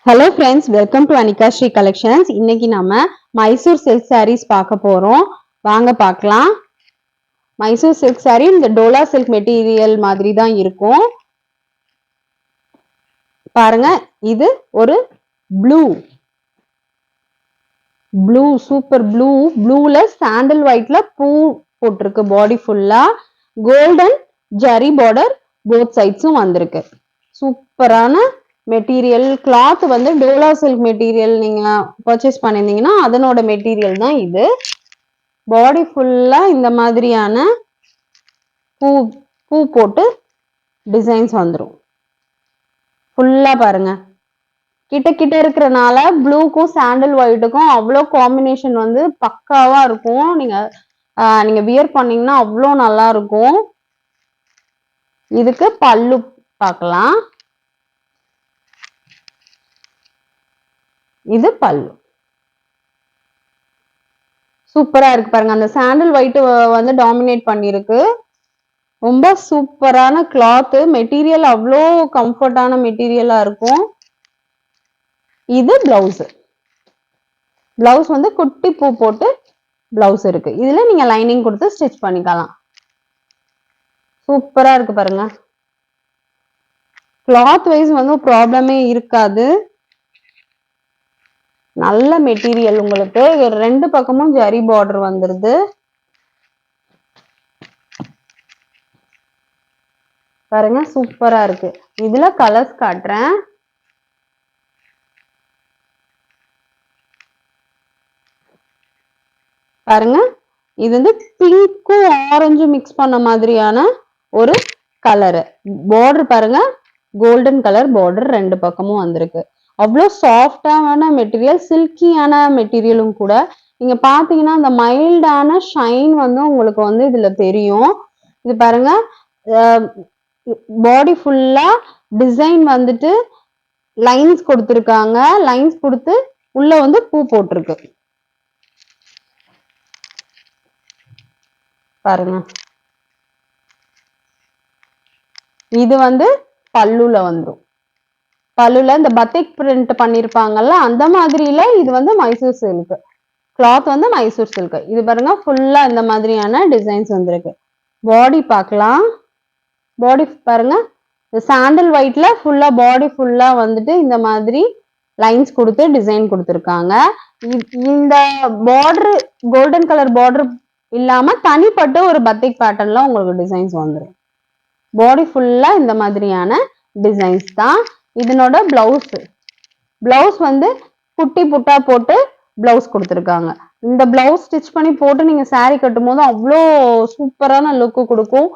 Hello friends, welcome to Anika Shri Collections. இன்னைக்கு நாம Mysore silk sarees பார்க்க போறோம். வாங்க பார்க்கலாம். மைசூர் silk saree இந்த டோலா silk மெட்டீரியல் மாதிரி தான் இருக்கும். பாருங்க, இது ஒரு ப்ளூ சூப்பர் ப்ளூல சாண்டல் ஒயிட்ல பூ போட்டிருக்கு. பாடி ஃபுல்லா கோல்டன் ஜரி பார்டர் போத் சைட்ஸும் வந்திருக்கு. சூப்பரான மெட்டீரியல். கிளாத் வந்து டோலா சில்க் மெட்டீரியல் நீங்க பர்ச்சேஸ் பண்ணிருந்தீங்கன்னா அதனோட மெட்டீரியல் தான் இது. பாடி ஃபுல்லா இந்த மாதிரியான பூ போட்டு டிசைன்ஸ் வந்துடும். ஃபுல்லா பாருங்க, கிட்ட இருக்கிறனால ப்ளூக்கும் சாண்டல் ஒயிட்டுக்கும் அவ்வளோ காம்பினேஷன் வந்து பக்காவா இருக்கும். நீங்க வியர் பண்ணீங்கன்னா அவ்வளோ நல்லா இருக்கும். இதுக்கு பல்லு பார்க்கலாம். இது பல்லு. சூப்பரா இருக்கு பாருங்க. அந்த சாண்டல் ஒயிட் வந்து டாமினேட் பண்ணிருக்கு. ரொம்ப சூப்பரான கிளாத். மெட்டீரியல் அவ்வளோ கம்ஃபர்டான மெட்டீரியலா இருக்கும். இது பிளவுஸ் வந்து குட்டி பூ போட்டு பிளவுஸ் இருக்கு. இதுல நீங்க லைனிங் கொடுத்து ஸ்டிச் பண்ணிக்கலாம். சூப்பரா இருக்கு பாருங்க. கிளாத் வைஸ் வந்து ப்ராப்ளமே இருக்காது. நல்ல மெட்டீரியல். உங்களுக்கு ரெண்டு பக்கமும் ஜரி பார்டர் வந்துருது. பாருங்க, சூப்பரா இருக்கு. இதுல கலர்ஸ் காட்டுறேன். பாருங்க, இது வந்து பிங்க்கும் ஆரஞ்சும் மிக்ஸ் பண்ண மாதிரியான ஒரு கலரு. பார்டர் பாருங்க, கோல்டன் கலர் பார்டர் ரெண்டு பக்கமும் வந்திருக்கு. அவ்வளோ சாஃப்டான மெட்டீரியல், சில்கியான மெட்டீரியலும் கூட. நீங்க பாத்தீங்கன்னா அந்த மைல்டான ஷைன் வந்து உங்களுக்கு வந்து இதுல தெரியும். இது பாருங்க, பாடி ஃபுல்லா டிசைன் வந்துட்டு லைன்ஸ் கொடுத்துருக்காங்க. லைன்ஸ் கொடுத்து உள்ள வந்து பூ போட்டிருக்கு. பாருங்க, இது வந்து பல்லுல வந்துடும். பல்லுல இந்த பத்திக் பிரிண்ட் பண்ணிருப்பாங்கல்ல, அந்த மாதிரில இது வந்து மைசூர் சில்க் கிளாத் வந்து மைசூர் சில்க். இது பாருங்க, ஃபுல்லா இந்த மாதிரியான டிசைன்ஸ் வந்திருக்கு. பாடி பார்க்கலாம். பாடி பாருங்க, சாண்டல் ஒயிட்ல ஃபுல்லா பாடி ஃபுல்லா வந்துட்டு இந்த மாதிரி லைன்ஸ் கொடுத்து டிசைன் கொடுத்துருக்காங்க. இந்த பார்டர் கோல்டன் கலர் பார்டர் இல்லாம தனிப்பட்ட ஒரு பத்திக் பேட்டர்ன்ல உங்களுக்கு டிசைன்ஸ் வந்துடும். பாடி ஃபுல்லா இந்த மாதிரியான டிசைன்ஸ் தான். இதனோட பிளவுஸ் வந்து குட்டி புட்டா போட்டு பிளவுஸ் கொடுத்துருக்காங்க. இந்த பிளவுஸ் ஸ்டிச் பண்ணி போட்டு நீங்க சாரி கட்டும் போது அவ்வளோ சூப்பரான லுக்கு கொடுக்கும்.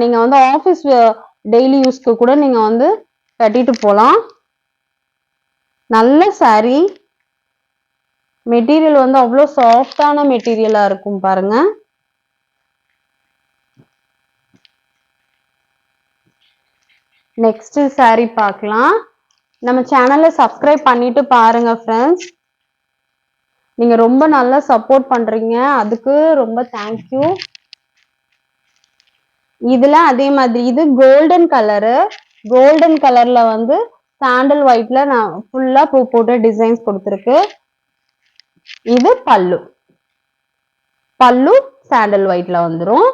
நீங்க வந்து ஆஃபீஸ் டெய்லி யூஸ்க்கு கூட நீங்க வந்து கட்டிட்டு போகலாம். நல்ல சாரி. மெட்டீரியல் வந்து அவ்வளோ சாஃப்டான மெட்டீரியலா இருக்கும் பாருங்க. நெக்ஸ்ட் சாரி பார்க்கலாம். நம்ம சேனலை சப்ஸ்கிரைப் பண்ணிட்டு பாருங்க ஃப்ரெண்ட்ஸ். நீங்க ரொம்ப நல்லா சப்போர்ட் பண்றீங்க, அதுக்கு ரொம்ப தேங்க்யூ. இதுல அதே மாதிரி இது கோல்டன் கலர்ல வந்து சாண்டல் ஒயிட்ல நான் ஃபுல்லா பூ போட்டு டிசைன்ஸ் கொடுத்துருக்கு. இது பல்லு சாண்டல் ஒயிட்ல வந்துடும்.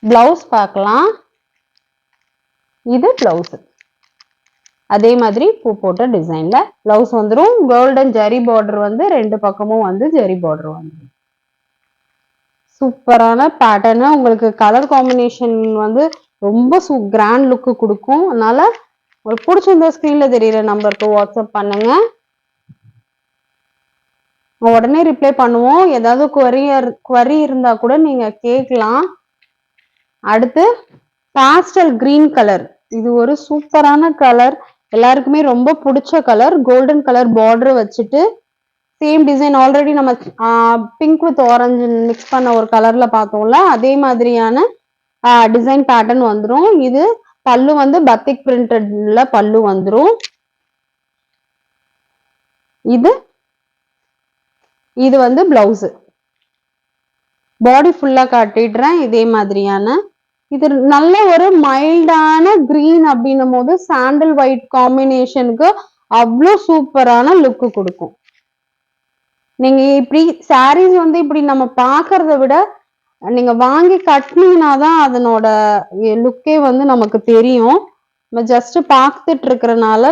பிளவுஸ் பார்க்கலாம். இது பிளவுஸ் அதே மாதிரி பூ போட்ட டிசைன்ல பிளவுஸ் வந்துடும். கோல்டன் ஜரி பார்டர் வந்து ரெண்டு பக்கமும் வந்து ஜரி பார்டர் வந்துடும். சூப்பரான பேட்டர்ன். உங்களுக்கு கலர் காம்பினேஷன் வந்து ரொம்ப கிராண்ட் லுக்கு கொடுக்கும். அதனால உங்களுக்கு பிடிச்சிருந்த ஸ்கிரீன்ல தெரியுற நம்பருக்கு வாட்ஸ்அப் பண்ணுங்க, உடனே ரிப்ளை பண்ணுவோம். ஏதாவது குவரி இருந்தா கூட நீங்க கேட்கலாம். அடுத்து பாஸ்டல் கிரீன் கலர். இது ஒரு சூப்பரான கலர், எல்லாருக்குமே ரொம்ப பிடிச்ச கலர். கோல்டன் கலர் பார்டர் வச்சுட்டு சேம் டிசைன் ஆல்ரெடி நம்ம பிங்க் வித் ஆரஞ்சு மிக்ஸ் பண்ண ஒரு கலர்ல பார்த்தோம்ல, அதே மாதிரியான டிசைன் பேட்டர்ன் வந்துடும். இது பல்லு வந்து பத்திக் பிரிண்டட்ல பல்லு வந்துடும். இது வந்து பிளவுஸ். பாடி ஃபுல்லா காட்டிடுறேன். இதே மாதிரியான இது நல்ல ஒரு மைல்டான கிரீன் அப்படின்னும் போது சாண்டல் ஒயிட் காம்பினேஷனுக்கு அவ்வளோ சூப்பரான லுக்கு கொடுக்கும். நீங்க இப்படி சாரீஸ் வந்து இப்படி நம்ம பாக்குறத விட நீங்க வாங்கி கட்டினீங்கன்னாதான் அதனோட லுக்கே வந்து நமக்கு தெரியும். நம்ம ஜஸ்ட் பார்த்துட்டு இருக்கிறனால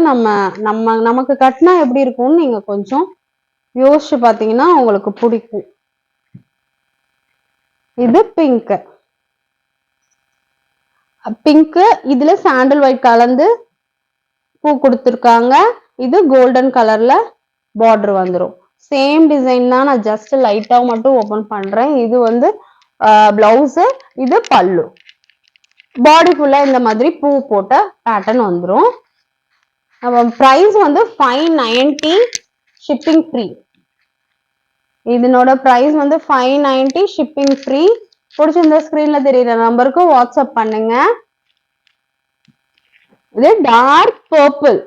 நமக்கு கட்டினா எப்படி இருக்கும்னு நீங்க கொஞ்சம் யோசிச்சு பாத்தீங்கன்னா உங்களுக்கு பிடிக்கும். இது பிங்க். இதுல சாண்டல் ஒயிட் கலந்து பூ கொடுத்துருக்காங்க. இது கோல்டன் கலர்ல பார்டர் வந்துடும். சேம் டிசைன் தான், நான் ஜஸ்ட் லைட்டா மட்டும் ஓபன் பண்றேன். இது வந்து பிளவுஸ், இது பல்லு. பாடி ஃபுல்லா இந்த மாதிரி பூ போட்ட பேட்டர்ன் வந்துடும். பிரைஸ் வந்து 590 ஷிப்பிங் ஃப்ரீ. இதனோட பிரைஸ் வந்து 590 ஷிப்பிங் ஃப்ரீ. பிடிச்சிருந்த ஸ்கிரீன்ல தெரியுற நம்பருக்கு வாட்ஸ்அப் பண்ணுங்க. இது டார்க் பர்பிள்.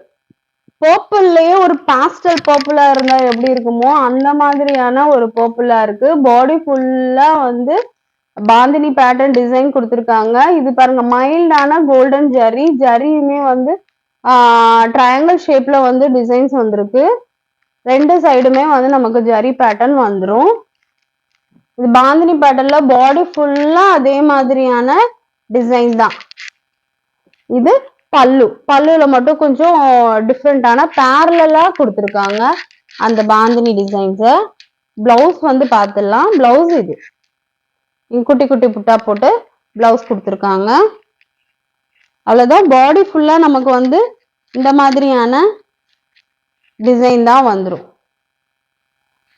பர்பிள்லயே ஒரு பாஸ்டல் பர்பிளா இருந்தா எப்படி இருக்குமோ அந்த மாதிரியான ஒரு பர்பிளா இருக்கு. பாடி ஃபுல்லா வந்து பாந்தினி பேட்டர்ன் டிசைன் கொடுத்துருக்காங்க. இது பாருங்க மைல்டான கோல்டன் ஜரியுமே வந்து ட்ரையாங்கிள் ஷேப்ல வந்து டிசைன்ஸ் வந்திருக்கு. ரெண்டு சைடுமே வந்து நமக்கு ஜரி பேட்டர்ன் வந்துடும். இது பாந்தினி பேட்டர்ன்ல பாடி ஃபுல்லா அதே மாதிரியான டிசைன் தான். இது பல்லுல மட்டும் கொஞ்சம் டிஃப்ரெண்டான பேரலா கொடுத்துருக்காங்க அந்த பாந்தினி டிசைன்ஸ். பிளவுஸ் வந்து பார்த்துடலாம். பிளவுஸ் இது குட்டி குட்டி புட்டா போட்டு பிளவுஸ் கொடுத்துருக்காங்க. அவ்வளவுதான். பாடி ஃபுல்லா நமக்கு வந்து இந்த மாதிரியான டிசைன் தான் வந்துடும்.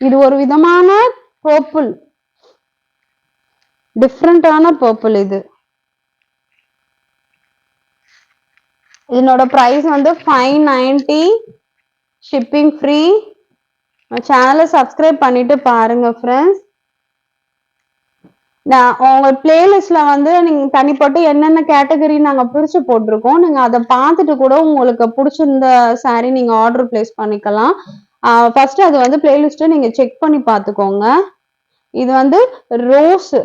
இது ஒரு விதமான பர்பிள், டிஃப்ரெண்டான பர்பிள். இதனோட பிரைஸ் வந்து 590 ஷிப்பிங் ஃப்ரீ. சேனலை சப்ஸ்கிரைப் பண்ணிட்டு பாருங்க ஃப்ரெண்ட்ஸ். உங்க பிளேலிஸ்ட்ல வந்து நீங்க தனிப்பட்டு என்னென்ன கேட்டகரி நாங்க பிரிச்சு போட்டிருக்கோம். நீங்க அதை பார்த்துட்டு கூட உங்களுக்கு பிடிச்சிருந்த சாரீ நீங்க ஆர்டர் பிளேஸ் பண்ணிக்கலாம். ஃபர்ஸ்ட் அது வந்து பிளேலிஸ்ட்டை நீங்க செக் பண்ணி பார்த்துக்கோங்க. இது வந்து ரோஸ்,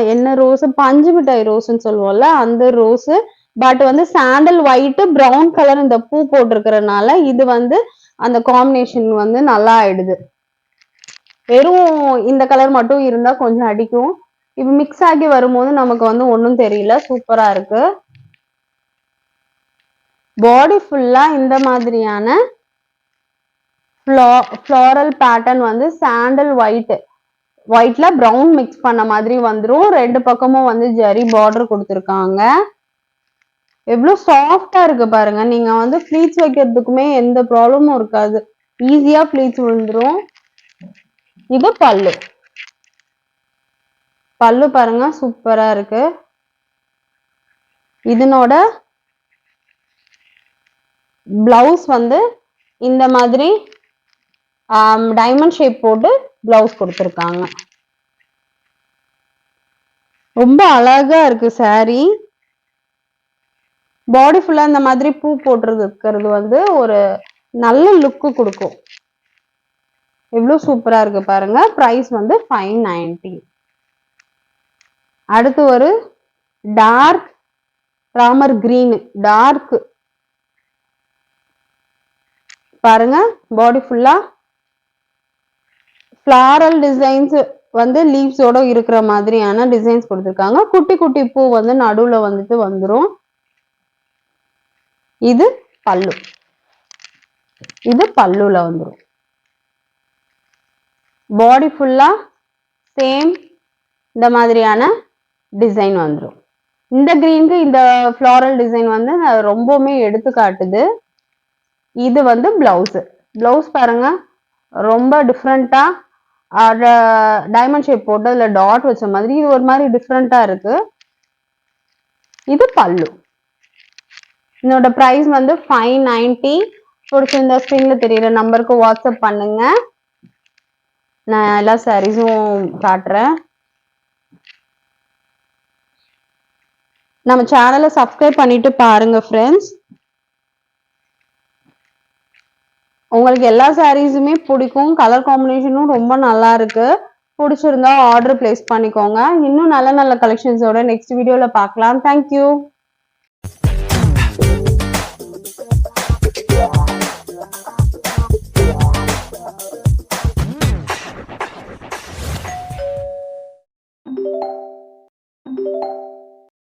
என்ன ரோஸ், பஞ்சு மிட்டாய் ரோஸ்ன்னு சொல்லுவோம்ல அந்த ரோஸ். பட் வந்து சாண்டல் ஒயிட் பிரவுன் கலர் இந்த பூ போட்டிருக்கிறதுனால இது வந்து அந்த காம்பினேஷன் வந்து நல்லா ஆயிடுது. வெறும் இந்த கலர் மட்டும் இருந்தா கொஞ்சம் அடிக்கும். இப்ப மிக்ஸ் ஆகி வரும்போது நமக்கு வந்து ஒன்றும் தெரியல. சூப்பரா இருக்கு. பாடி ஃபுல்லா இந்த மாதிரியான ஃப்ளோரல் பேட்டர்ன் வந்து சாண்டல் ஒயிட்ல பிரவுன் மிக்ஸ் பண்ண மாதிரி வந்துடும். ரெண்டு பக்கமும் வந்து ஜரி பார்டர் கொடுத்துருக்காங்க. எவ்வளவு சாஃப்டா இருக்கு பாருங்க. நீங்க வந்து ஃபிளீட்ஸ் வைக்கிறதுக்குமே எந்த ப்ராப்ளமும் இருக்காது. ஈஸியா ஃபிளீட்ஸ் விழுந்துரும். இது பல்லு பாருங்க சூப்பரா இருக்கு. இதனோட பிளவுஸ் வந்து இந்த மாதிரி டைமண்ட் ஷேப் போட்டு பிளவுஸ் கொடுத்துருக்காங்க. ரொம்ப அழகா இருக்கு சாரி. பாடி ஃபுல்லா இந்த மாதிரி பூ போட்டுருக்கிறது வந்து ஒரு நல்ல லுக்கு கொடுக்கும். எவ்வளவு சூப்பரா இருக்கு பாருங்க. பிரைஸ் வந்து 590. அடுத்து ஒரு டார்க் ராமர் கிரீன். டார்க் பாருங்க. பாடி ஃபுல்லா ஃபிளாரல் டிசைன்ஸ் வந்து லீவ்ஸோட இருக்கிற மாதிரியான டிசைன்ஸ் கொடுத்துருக்காங்க. குட்டி குட்டி பூ வந்து நடுவுல வந்துட்டு வந்துடும். இது பல்லு. இது பல்லுல வந்துடும். பாடி ஃபுல்லா சேம் இந்த மாதிரியான டிசைன் வந்துடும். இந்த கிரீனுக்கு இந்த ஃபிளாரல் டிசைன் வந்து ரொம்பவுமே எடுத்து காட்டுது. இது வந்து பிளவுஸ் பாருங்க ரொம்ப டிஃப்ரெண்டா டைமண்ட் ஷேப் போட்டு அதுல டாட் வச்ச மாதிரி இது ஒரு மாதிரி டிஃப்ரெண்டா இருக்கு. இது பல்லு. இதோட பிரைஸ் வந்து 590. பிடிச்சிருந்த ஸ்கிரீன்ல தெரியுற நம்பருக்கு வாட்ஸ்அப் பண்ணுங்க. நான் எல்லா சாரீஸும் காட்டுறேன். நம்ம சேனலை சப்ஸ்கிரைப் பண்ணிட்டு பாருங்க ஃப்ரெண்ட்ஸ். உங்களுக்கு எல்லா சாரீஸுமே பிடிக்கும். கலர் காம்பினேஷனும் ரொம்ப நல்லா இருக்கு. பிடிச்சிருந்தா ஆர்டர் பிளேஸ் பண்ணிக்கோங்க. இன்னும் நல்ல நல்ல கலெக்ஷன்ஸோட நெக்ஸ்ட் வீடியோல பார்க்கலாம். தேங்க்யூ.